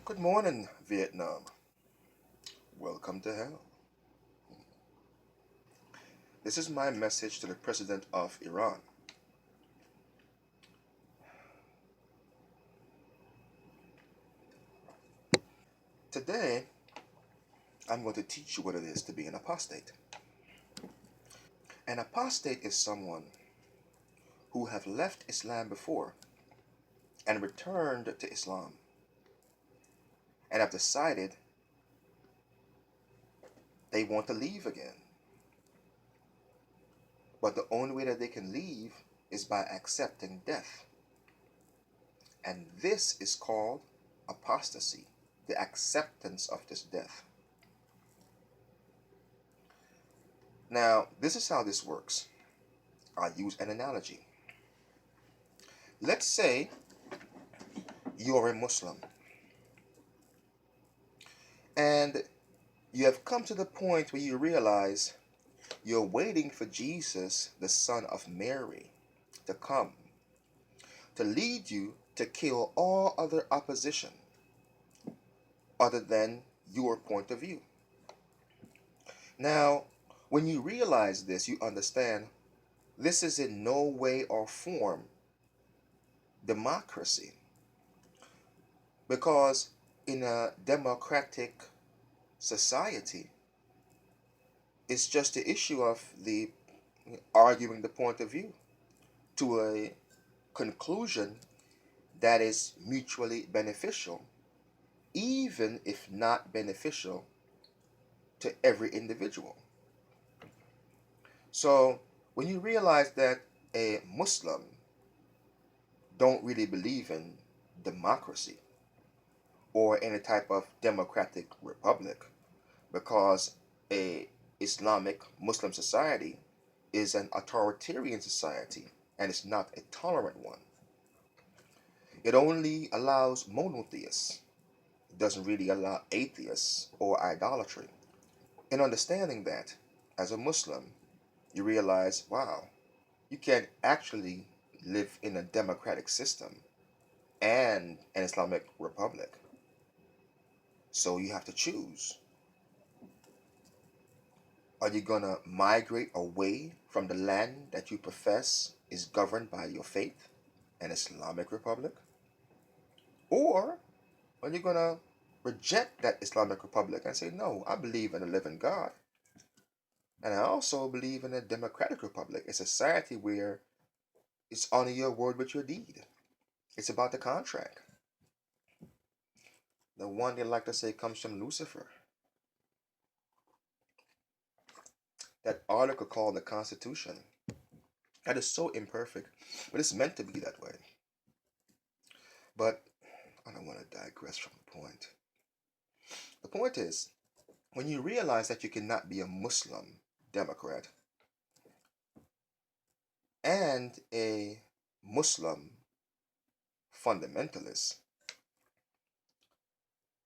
Good morning, Vietnam. Welcome to hell. This is my message to the President of Iran. Today, I'm going to teach you what it is to be an apostate. An apostate is someone who have left Islam before and returned to Islam and have decided they want to leave again. But the only way that they can leave is by accepting death. And this is called apostasy, the acceptance of this death. Now, this is how this works. I'll use an analogy. Let's say you're a Muslim and you have come to the point where you realize you're waiting for Jesus, the son of Mary, to come to lead you to kill all other opposition other than your point of view. Now, when you realize this, you understand this is in no way or form democracy. Because in a democratic society, it's just the issue of the arguing the point of view to a conclusion that is mutually beneficial, even if not beneficial to every individual. So when you realize that a Muslim don't really believe in democracy or any type of democratic republic, because a Islamic Muslim society is an authoritarian society and it's not a tolerant one. It only allows monotheists. It doesn't really allow atheists or idolatry. In understanding that, as a Muslim, you realize, wow, you can't actually live in a democratic system and an Islamic republic. So you have to choose. Are you going to migrate away from the land that you profess is governed by your faith, an Islamic republic? Or are you going to reject that Islamic republic and say, no, I believe in a living God. And I also believe in a democratic republic, a society where it's honor your word with your deed. It's about the contract. The one they like to say comes from Lucifer. That article called the Constitution, that is so imperfect, but it's meant to be that way. But I don't want to digress from the point. The point is, when you realize that you cannot be a Muslim Democrat and a Muslim fundamentalist,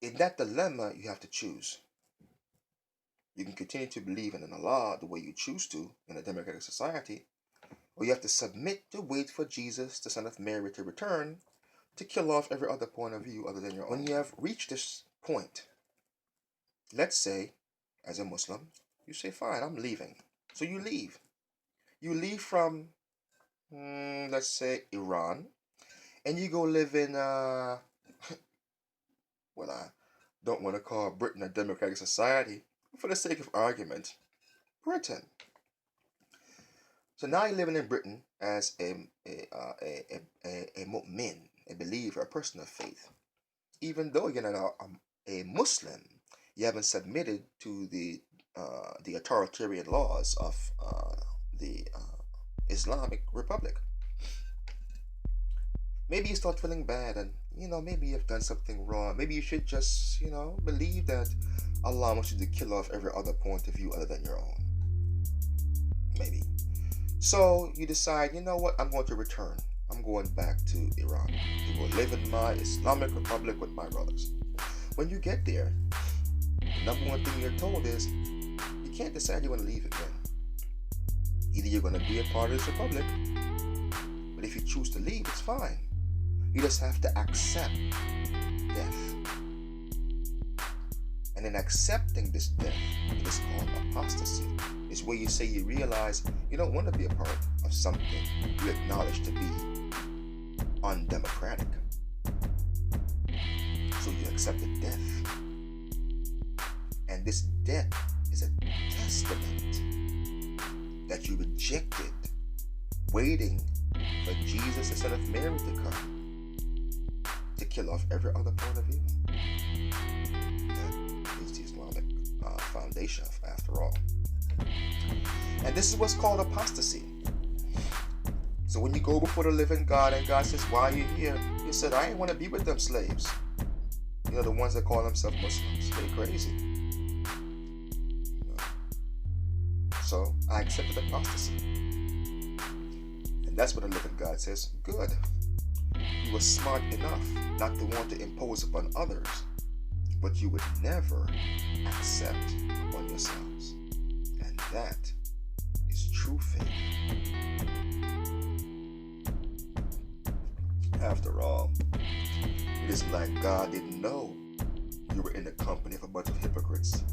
in that dilemma, you have to choose. You can continue to believe in an Allah the way you choose to in a democratic society, or you have to submit to wait for Jesus, the son of Mary, to return to kill off every other point of view other than your own. When you have reached this point, let's say, as a Muslim, you say, fine, I'm leaving. So you leave. You leave from, let's say, Iran, and you go live in, well, I don't want to call Britain a democratic society, for the sake of argument, Britain. So now you're living in Britain as a mu'min, a believer, a person of faith. Even though you're not a Muslim, you haven't submitted to the authoritarian laws of the Islamic Republic. Maybe you start feeling bad and, maybe you've done something wrong. Maybe you should just, believe that Allah wants you to kill off every other point of view other than your own. Maybe. So you decide, you know what, I'm going to return. I'm going back to Iran. To go live in my Islamic Republic with my brothers. When you get there, the number one thing you're told is, you can't decide you want to leave again. Either you're going to be a part of this republic, but if you choose to leave, it's fine. You just have to accept death. And in accepting this death, it is called apostasy. It's where you say you realize you don't want to be a part of something you acknowledge to be undemocratic. So you accepted death. And this death is a testament that you rejected waiting for Jesus, the Son of Mary, to come to kill off every other part of evil. That is the Islamic foundation, after all. And this is what's called apostasy. So when you go before the living God and God says, why are you here? You said, I ain't want to be with them slaves. You know, the ones that call themselves Muslims. They're crazy. So I accepted apostasy. And that's what the living God says, good. You were smart enough not to want to impose upon others, but you would never accept upon yourselves. And that is true faith. After all, it is like God didn't know you were in the company of a bunch of hypocrites.